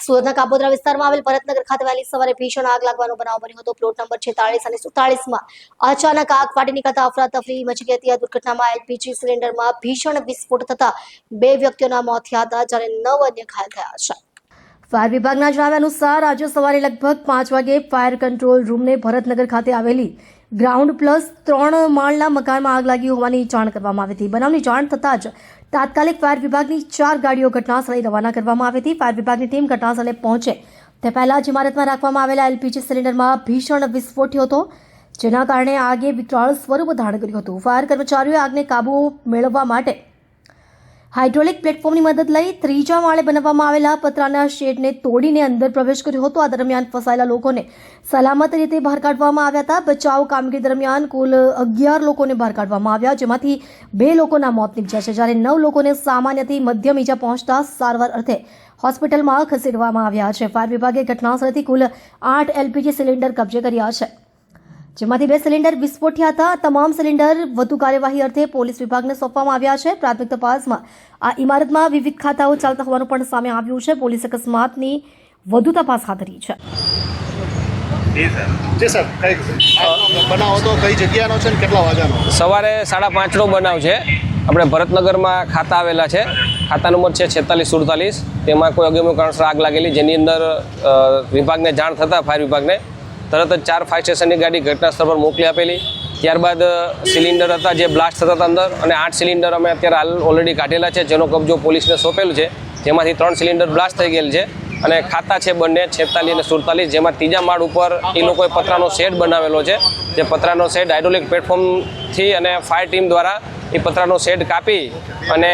સુરતના કાપોદ્રા વિસ્તારમાં આવેલ ભરતનગર ખાતે વહેલી સવારે ભીષણ આગ લાગવાનો બનાવ બન્યો હતો। પ્લોટ નંબર 46 અને 47માં અચાનક આગ ફાટી નીકળતા અફરાતફરી મચી ગઈ હતી। આ દુર્ઘટનામાં એલપીજી સિલિન્ડરમાં ભીષણ વિસ્ફોટ થતા 2 વ્યક્તિઓના મોત થયા હતા, જ્યારે 9 અન્ય ઘાયલ થયા છે। ફાયર વિભાગના જણાવ્યા અનુસાર આજે સવારે લગભગ 5 વાગે ફાયર કંટ્રોલ રૂમને ભરતનગર ખાતે આવેલી ગ્રાઉન્ડ પ્લસ 3 માળના મકાનમાં આગ લાગી હોવાની જાણ કરવામાં આવી હતી। બનાવની જાણ થતાં જ તાત્કાલિક ફાયર વિભાગની 4 ગાડીઓ ઘટનાસ્થળે રવાના કરવામાં આવી હતી। ફાયર વિભાગની ટીમ ઘટનાસ્થળે પહોંચે તે પહેલા જ ઇમારતમાં રાખવામાં આવેલા એલપીજી સિલિન્ડરમાં ભીષણ વિસ્ફોટ થયો હતો, જેના કારણે આગે વિકરાળ સ્વરૂપ ધારણ કર્યું હતું। ફાયર કર્મચારીઓએ આગને કાબુ મેળવવા માટે હાઇડ્રોલિક પ્લેટફોર્મની મદદ લઈ 3જા માળે બનાવવામાં આવેલા પતરાના શેડને તોડીને અંદર પ્રવેશ કર્યો હતો। આ દરમિયાન ફસાયેલા લોકોને સલામત રીતે બહાર કાઢવામાં આવ્યા હતા। બચાવ કામગીરી દરમિયાન કુલ 11 લોકોને બહાર કાઢવામાં આવ્યા, જેમાંથી 2 લોકોના મોત નીપજ્યા છે, જ્યારે 9 લોકોને સામાન્યથી મધ્યમ ઈજા પહોંચતા સારવાર અર્થે હોસ્પિટલમાં ખસેડવામાં આવ્યા છે। ફાયર વિભાગે ઘટનાસ્થળેથી કુલ 8 એલપીજી સિલિન્ડર કબજે કર્યા છે, જેમાંથી 2 સિલિન્ડર વિસ્ફોટ થયા હતા। તમામ સિલિન્ડર વધુ કાર્યવાહી અર્થે પોલીસ વિભાગને સોંપવામાં આવ્યા છે। પ્રાથમિક તપાસમાં આ ઇમારતમાં વિવિધ ખાતાઓ ચાલતા હોવાનું પણ સામે આવ્યું છે। પોલીસે અકસ્માતની વધુ તપાસ હાથ ધરી છે। સવારે 5:30નો બનાવ છે। આપણે ભરતનગરમાં ખાતા આવેલા છે। ખાતા નંબર છે 46-47। તેમાં કોઈ અગમ્ય કારણસર આગ લાગેલી, જેની અંદર વિભાગને જાણ થતાં ફાયર વિભાગને તરત જ 4 ફાયર સ્ટેશનની ગાડી ઘટના સ્થળ પર મોકલી આપેલી। ત્યારબાદ સિલિન્ડર હતા જે બ્લાસ્ટ થતા હતા અંદર, અને 8 સિલિન્ડર અમે અત્યારે હાલ ઓલરેડી કાઢેલા છે, જેનો કબજો પોલીસને સોંપેલું છે, જેમાંથી 3 સિલિન્ડર બ્લાસ્ટ થઈ ગયેલ છે। અને ખાતા છે બંને 46 અને 47, જેમાં 3જા માળ ઉપર એ લોકોએ પતરાનો શેડ બનાવેલો છે। જે પતરાનો શેડ હાઇડ્રોલિક પ્લેટફોર્મથી અને ફાયર ટીમ દ્વારા એ પતરાનો શેડ કાપી અને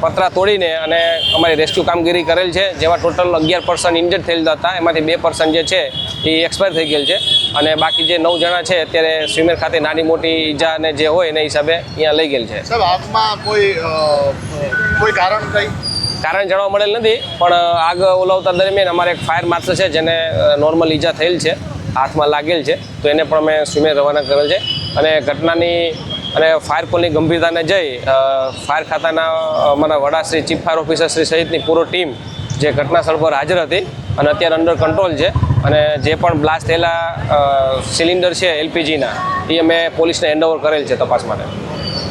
પતરા તોડીને અને અમારી રેસ્ક્યુ કામગીરી કરેલ છે, જેમાં ટોટલ 11 પર્સન ઇન્જર્ડ થયેલ હતા। એમાંથી 2 પર્સન જે છે એ એક્સપાયર થઈ ગયેલ છે, અને બાકી જે 9 જણા છે અત્યારે સ્વિમેર ખાતે નાની મોટી ઈજા અને જે હોય એના હિસાબે અહીંયા લઈ ગયેલ છે। કારણ જાણવા મળેલ નથી, પણ આગ ઓલાવતા દરમિયાન અમારે એક ફાયર માર્શલ છે જેને નોર્મલ ઈજા થયેલ છે, હાથમાં લાગેલ છે, તો એને પણ અમે સ્વિમેર રવાના કરેલ છે। અને ઘટનાની અને ફાયર કોલની ગંભીરતાને જઈ ફાયર ખાતાના અમારા વડાશ્રી, ચીફ ફાયર ઓફિસર શ્રી સહિતની પૂરો ટીમ જે ઘટના સ્થળ પર હાજર હતી અને અત્યારે અંડર કંટ્રોલ છે। અને જે પણ બ્લાસ્ટ થયેલા સિલિન્ડર છે એલપીજીના, એ અમે પોલીસને હેન્ડઓવર કરેલ છે તપાસ માટે।